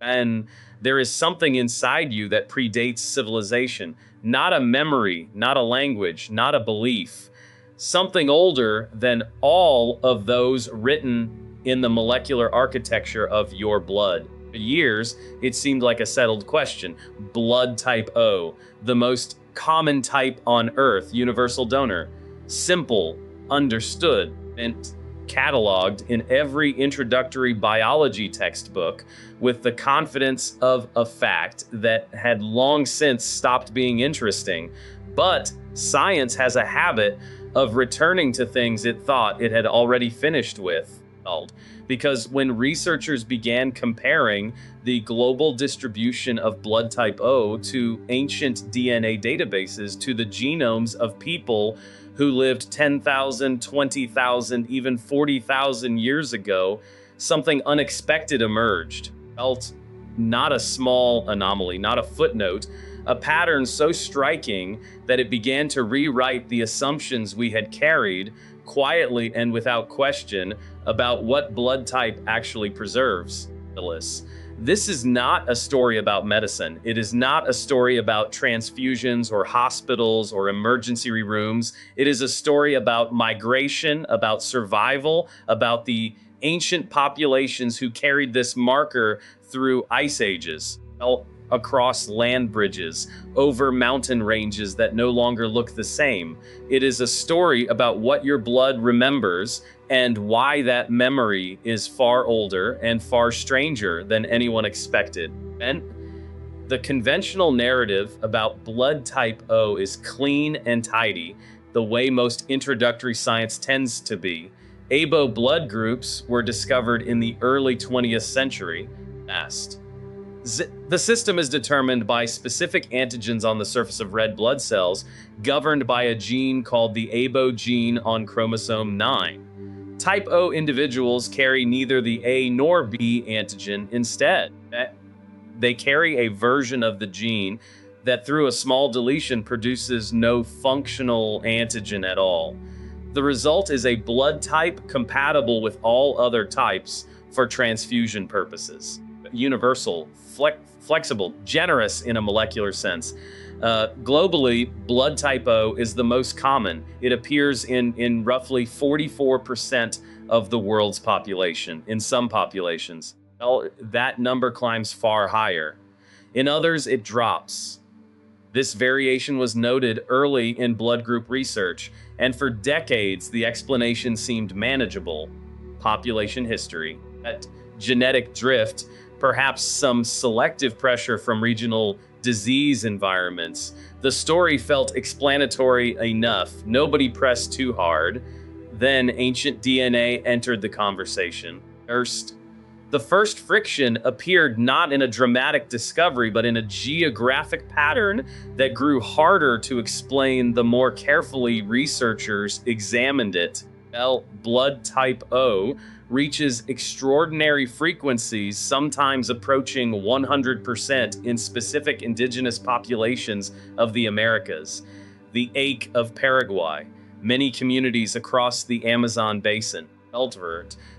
And there is something inside you that predates civilization, not a memory, not a language, not a belief. Something older than all of those written in the molecular architecture of your blood. For years, it seemed like a settled question. Blood type O, the most common type on Earth, universal donor. Simple, understood, and cataloged in every introductory biology textbook with the confidence of a fact that had long since stopped being interesting. But science has a habit of returning to things it thought it had already finished with. Because when researchers began comparing the global distribution of blood type O to ancient DNA databases to the genomes of people who lived 10,000, 20,000, even 40,000 years ago, something unexpected emerged. Felt not a small anomaly, not a footnote, a pattern so striking that it began to rewrite the assumptions we had carried quietly and without question about what blood type actually preserves. This is not a story about medicine. It is not a story about transfusions or hospitals or emergency rooms. It is a story about migration, about survival, about the ancient populations who carried this marker through ice ages, across land bridges, over mountain ranges that no longer look the same. It is a story about what your blood remembers and why that memory is far older and far stranger than anyone expected. And the conventional narrative about blood type O is clean and tidy, the way most introductory science tends to be. ABO blood groups were discovered in the early 20th century. The system is determined by specific antigens on the surface of red blood cells, governed by a gene called the ABO gene on chromosome 9. Type O individuals carry neither the A nor B antigen. Instead, they carry a version of the gene that through a small deletion produces no functional antigen at all. The result is a blood type compatible with all other types for transfusion purposes. Universal, flexible, generous in a molecular sense. Globally, blood type O is the most common. It appears in roughly 44% of the world's population. In some populations, that number climbs far higher. In others, it drops. This variation was noted early in blood group research, and for decades, the explanation seemed manageable. Population history, that genetic drift, perhaps some selective pressure from regional disease environments. The story felt explanatory enough. Nobody pressed too hard. Then ancient DNA entered the conversation. The first friction appeared not in a dramatic discovery, but in a geographic pattern that grew harder to explain the more carefully researchers examined it. Blood type O reaches extraordinary frequencies, sometimes approaching 100% in specific indigenous populations of the Americas. The ache of Paraguay, many communities across the Amazon basin.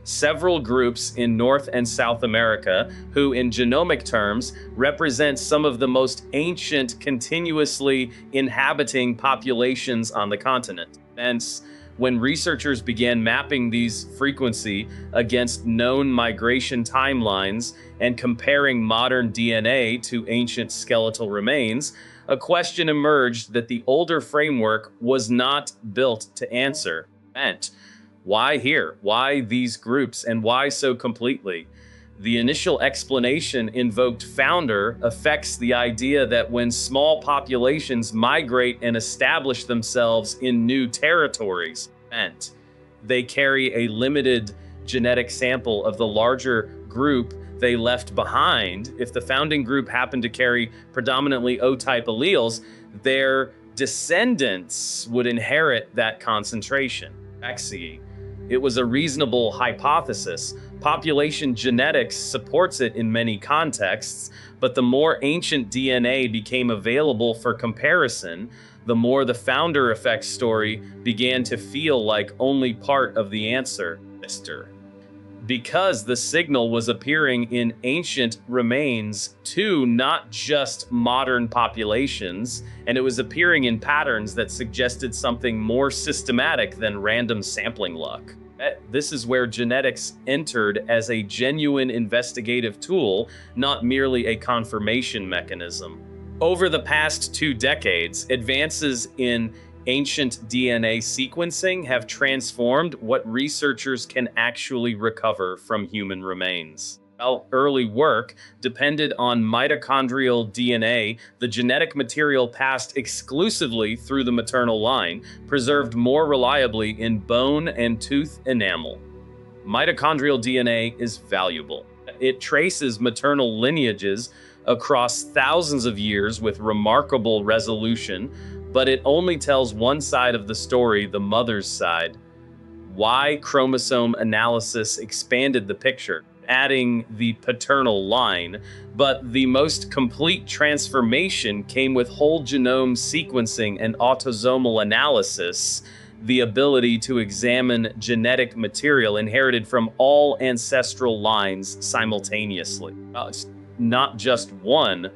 Several groups in North and South America who, in genomic terms, represent some of the most ancient continuously inhabiting populations on the continent. Hence, when researchers began mapping these frequency against known migration timelines and comparing modern DNA to ancient skeletal remains, a question emerged that the older framework was not built to answer. Why here? Why these groups? And why so completely? The initial explanation invoked founder affects the idea that when small populations migrate and establish themselves in new territories, they carry a limited genetic sample of the larger group they left behind. If the founding group happened to carry predominantly O-type alleles, their descendants would inherit that concentration. It was a reasonable hypothesis. Population genetics supports it in many contexts, but the more ancient DNA became available for comparison, the more the founder effect story began to feel like only part of the answer. because the signal was appearing in ancient remains to not just modern populations, and it was appearing in patterns that suggested something more systematic than random sampling luck. This is where genetics entered as a genuine investigative tool, not merely a confirmation mechanism. Over the past 2 decades, advances in ancient DNA sequencing have transformed what researchers can actually recover from human remains. While early work depended on mitochondrial DNA, the genetic material passed exclusively through the maternal line, preserved more reliably in bone and tooth enamel. Mitochondrial DNA is valuable. It traces maternal lineages across thousands of years with remarkable resolution, but it only tells one side of the story, the mother's side. Y chromosome analysis expanded the picture, adding the paternal line, but the most complete transformation came with whole genome sequencing and autosomal analysis, the ability to examine genetic material inherited from all ancestral lines simultaneously. Not just one.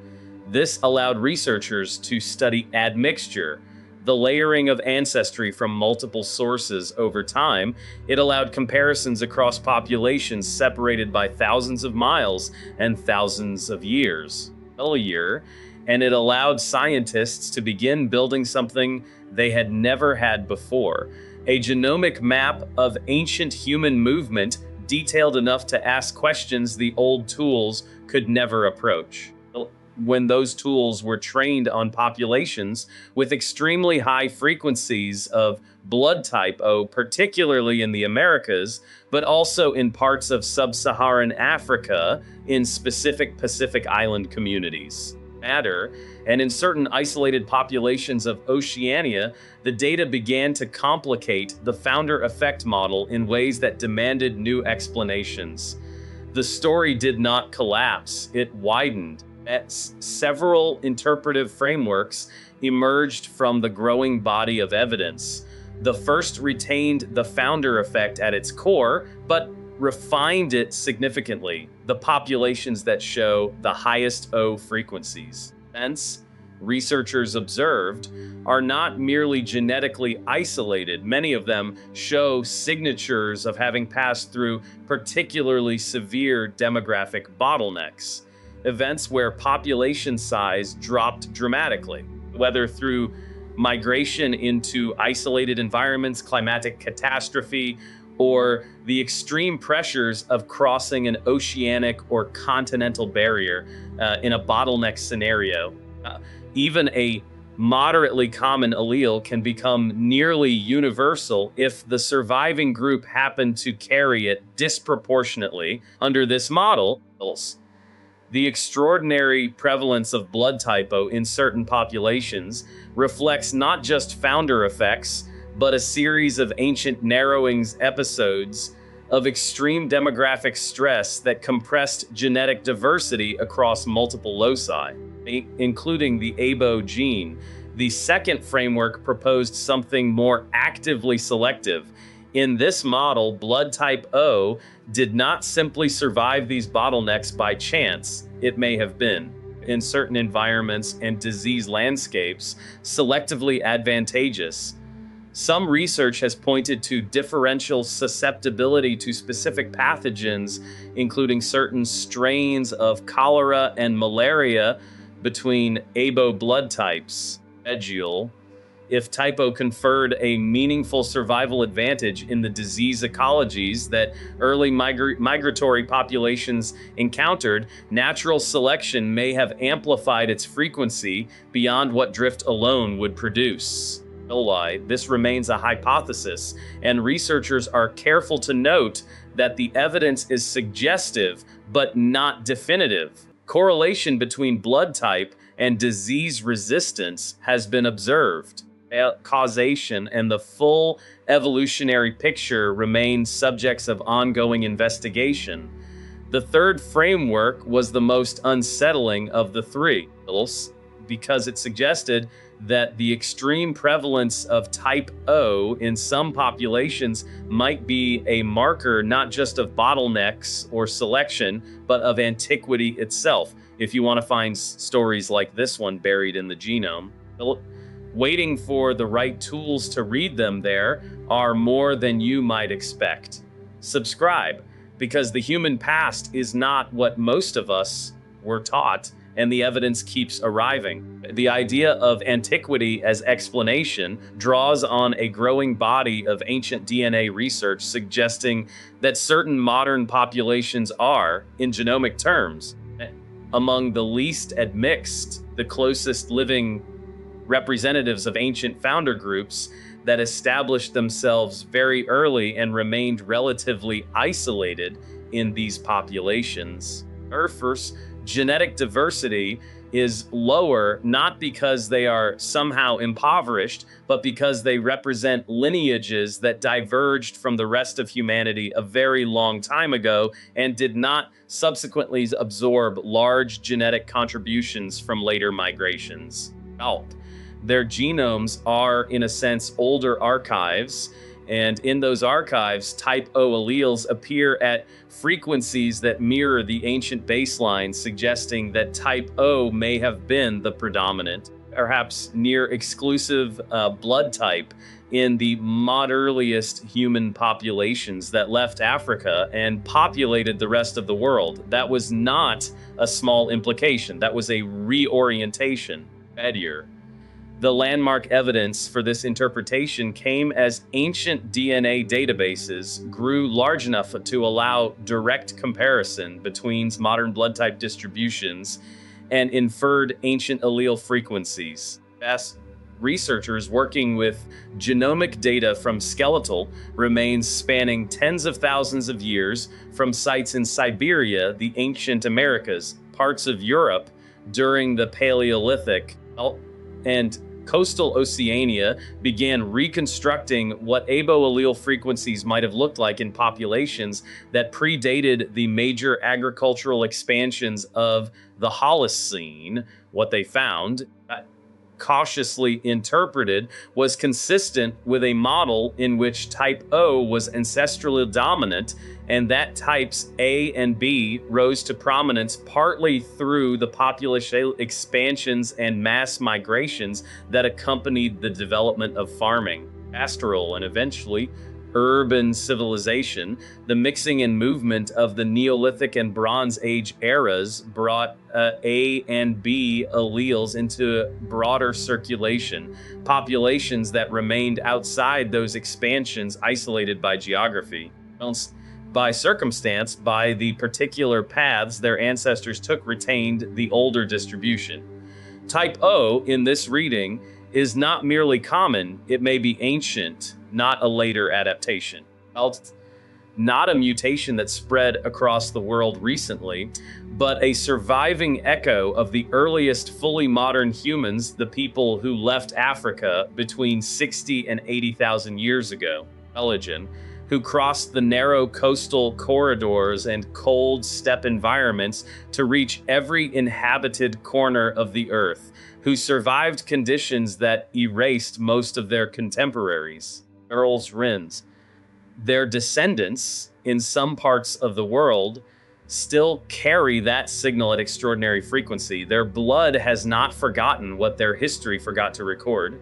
This allowed researchers to study admixture, the layering of ancestry from multiple sources over time. It allowed comparisons across populations separated by thousands of miles and thousands of years. And it allowed scientists to begin building something they had never had before, a genomic map of ancient human movement detailed enough to ask questions the old tools could never approach. When those tools were trained on populations with extremely high frequencies of blood type O, particularly in the Americas, but also in parts of sub-Saharan Africa in specific Pacific Island communities. And in certain isolated populations of Oceania, the data began to complicate the founder effect model in ways that demanded new explanations. The story did not collapse, it widened. Several interpretive frameworks emerged from the growing body of evidence. The first retained the founder effect at its core, but refined it significantly, the populations that show the highest O frequencies. Hence, researchers observed are not merely genetically isolated. Many of them show signatures of having passed through particularly severe demographic bottlenecks, events where population size dropped dramatically, whether through migration into isolated environments, climatic catastrophe, or the extreme pressures of crossing an oceanic or continental barrier in a bottleneck scenario. Even a moderately common allele can become nearly universal if the surviving group happened to carry it disproportionately. Under this model, the extraordinary prevalence of blood type O in certain populations reflects not just founder effects, but a series of ancient narrowings episodes of extreme demographic stress that compressed genetic diversity across multiple loci, including the ABO gene. The second framework proposed something more actively selective. In this model, blood type O did not simply survive these bottlenecks by chance. It may have been, in certain environments and disease landscapes, selectively advantageous. Some research has pointed to differential susceptibility to specific pathogens, including certain strains of cholera and malaria between ABO blood types. If type O conferred a meaningful survival advantage in the disease ecologies that early migratory populations encountered, natural selection may have amplified its frequency beyond what drift alone would produce. This remains a hypothesis, and researchers are careful to note that the evidence is suggestive but not definitive. Correlation between blood type and disease resistance has been observed. Causation and the full evolutionary picture remain subjects of ongoing investigation. The third framework was the most unsettling of the three, because it suggested that the extreme prevalence of type O in some populations might be a marker not just of bottlenecks or selection, but of antiquity itself. If you want to find stories like this one buried in the genome, waiting for the right tools to read them there are more than you might expect. Subscribe, because the human past is not what most of us were taught, and the evidence keeps arriving. The idea of antiquity as explanation draws on a growing body of ancient DNA research suggesting that certain modern populations are, in genomic terms, among the least admixed, the closest living representatives of ancient founder groups that established themselves very early and remained relatively isolated in these populations. First, genetic diversity is lower not because they are somehow impoverished, but because they represent lineages that diverged from the rest of humanity a very long time ago and did not subsequently absorb large genetic contributions from later migrations. Their genomes are, in a sense, older archives, and in those archives, type O alleles appear at frequencies that mirror the ancient baseline, suggesting that type O may have been the predominant, perhaps near exclusive blood type in the earliest human populations that left Africa and populated the rest of the world. That was not a small implication. That was a reorientation. The landmark evidence for this interpretation came as ancient DNA databases grew large enough to allow direct comparison between modern blood type distributions and inferred ancient allele frequencies. As researchers working with genomic data from skeletal remains spanning tens of thousands of years from sites in Siberia, the ancient Americas, parts of Europe during the Paleolithic, and coastal Oceania began reconstructing what ABO allele frequencies might have looked like in populations that predated the major agricultural expansions of the Holocene. What they found, cautiously interpreted, was consistent with a model in which type O was ancestrally dominant, and that types A and B rose to prominence partly through the population expansions and mass migrations that accompanied the development of farming, pastoral, and eventually urban civilization. The mixing and movement of the Neolithic and Bronze Age eras brought A and B alleles into broader circulation, populations that remained outside those expansions isolated by geography. By circumstance, by the particular paths their ancestors took, retained the older distribution. Type O in this reading is not merely common, it may be ancient, not a later adaptation. Not a mutation that spread across the world recently, but a surviving echo of the earliest fully modern humans, the people who left Africa between 60 and 80,000 years ago. Who crossed the narrow coastal corridors and cold steppe environments to reach every inhabited corner of the earth, who survived conditions that erased most of their contemporaries. Earls Rins. Their descendants in some parts of the world still carry that signal at extraordinary frequency. Their blood has not forgotten what their history forgot to record.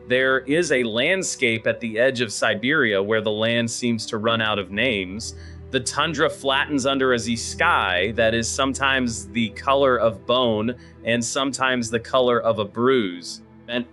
There is a landscape at the edge of Siberia where the land seems to run out of names. The tundra flattens under a sky that is sometimes the color of bone and sometimes the color of a bruise. And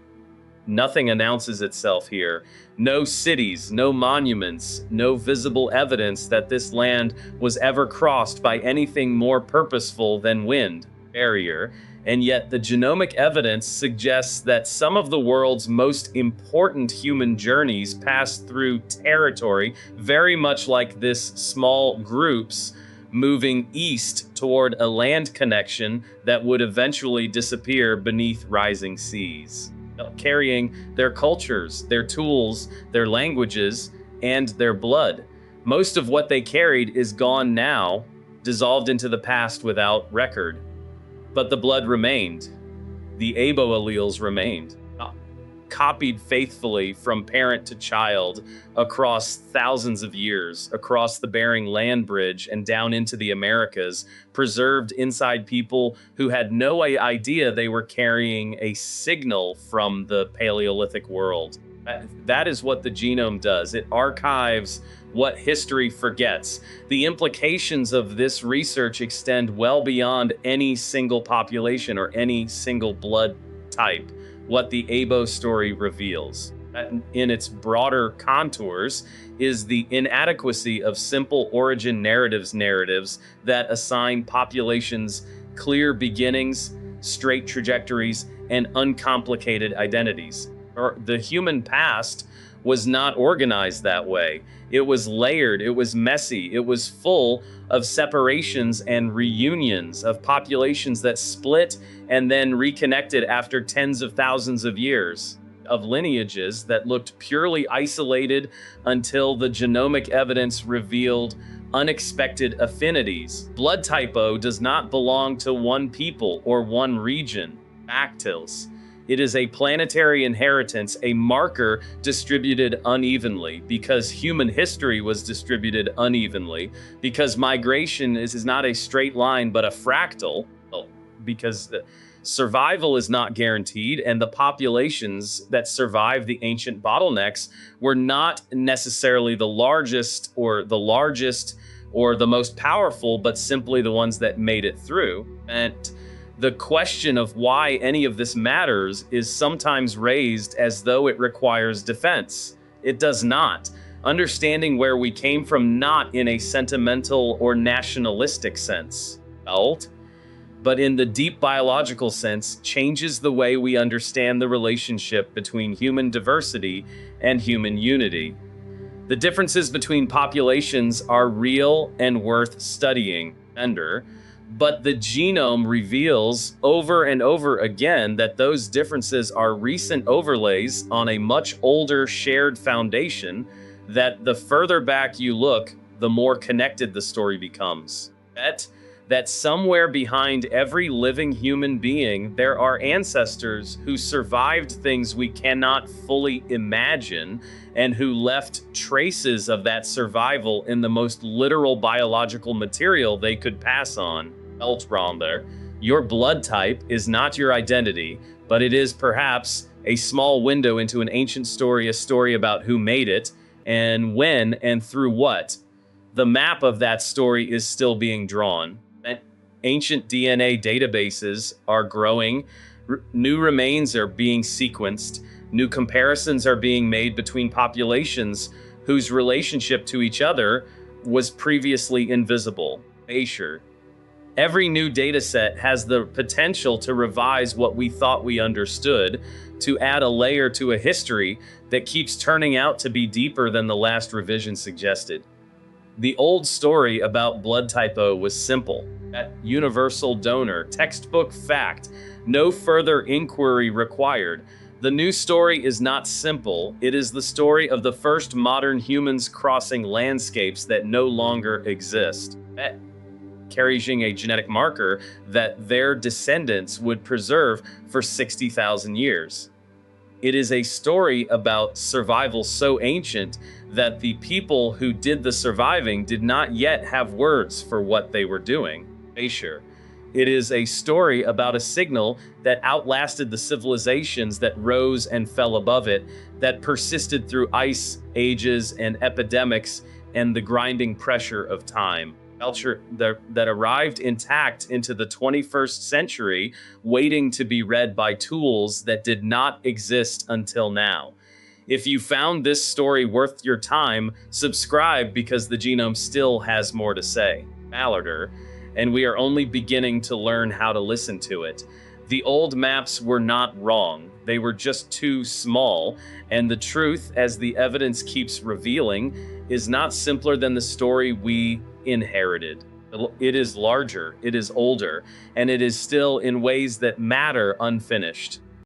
nothing announces itself here. No cities, no monuments, no visible evidence that this land was ever crossed by anything more purposeful than wind, barrier. And yet the genomic evidence suggests that some of the world's most important human journeys passed through territory very much like this small groups moving east toward a land connection that would eventually disappear beneath rising seas, carrying their cultures, their tools, their languages, and their blood. Most of what they carried is gone now, dissolved into the past without record. But the blood remained. the ABO alleles remained, copied faithfully from parent to child across thousands of years, across the Bering Land Bridge and down into the Americas, preserved inside people who had no idea they were carrying a signal from the Paleolithic world. That is what the genome does. It archives what history forgets. The implications of this research extend well beyond any single population or any single blood type. What the ABO story reveals, in its broader contours, is the inadequacy of simple origin narratives that assign populations clear beginnings, straight trajectories, and uncomplicated identities. The human past was not organized that way. It was layered, it was messy, it was full of separations and reunions of populations that split and then reconnected after tens of thousands of years, of lineages that looked purely isolated until the genomic evidence revealed unexpected affinities. Blood type O does not belong to one people or one region. Actils. It is a planetary inheritance, a marker distributed unevenly, because human history was distributed unevenly, because migration is not a straight line but a fractal, because survival is not guaranteed, and the populations that survived the ancient bottlenecks were not necessarily the largest or the most powerful, but simply the ones that made it through. And the question of why any of this matters is sometimes raised as though it requires defense. It does not. Understanding where we came from, not in a sentimental or nationalistic sense, but in the deep biological sense, changes the way we understand the relationship between human diversity and human unity. The differences between populations are real and worth studying. But the genome reveals over and over again that those differences are recent overlays on a much older shared foundation, that the further back you look, the more connected the story becomes. That somewhere behind every living human being, there are ancestors who survived things we cannot fully imagine and who left traces of that survival in the most literal biological material they could pass on. Your blood type is not your identity, but it is perhaps a small window into an ancient story, a story about who made it, and when, and through what. The map of that story is still being drawn. Ancient DNA databases are growing, new remains are being sequenced, new comparisons are being made between populations whose relationship to each other was previously invisible. Every new data set has the potential to revise what we thought we understood, to add a layer to a history that keeps turning out to be deeper than the last revision suggested. The old story about blood type O was simple. That universal donor, textbook fact, no further inquiry required. The new story is not simple. It is the story of the first modern humans crossing landscapes that no longer exist, carrying a genetic marker that their descendants would preserve for 60,000 years. It is a story about survival so ancient that the people who did the surviving did not yet have words for what they were doing. It is a story about a signal that outlasted the civilizations that rose and fell above it, that persisted through ice ages and epidemics and the grinding pressure of time. Culture that arrived intact into the 21st century, waiting to be read by tools that did not exist until now. If you found this story worth your time, subscribe, because the genome still has more to say. Mallarder, and we are only beginning to learn how to listen to it. The old maps were not wrong, they were just too small, and the truth, as the evidence keeps revealing, is not simpler than the story we inherited. It is larger, it is older, and it is still, in ways that matter, unfinished.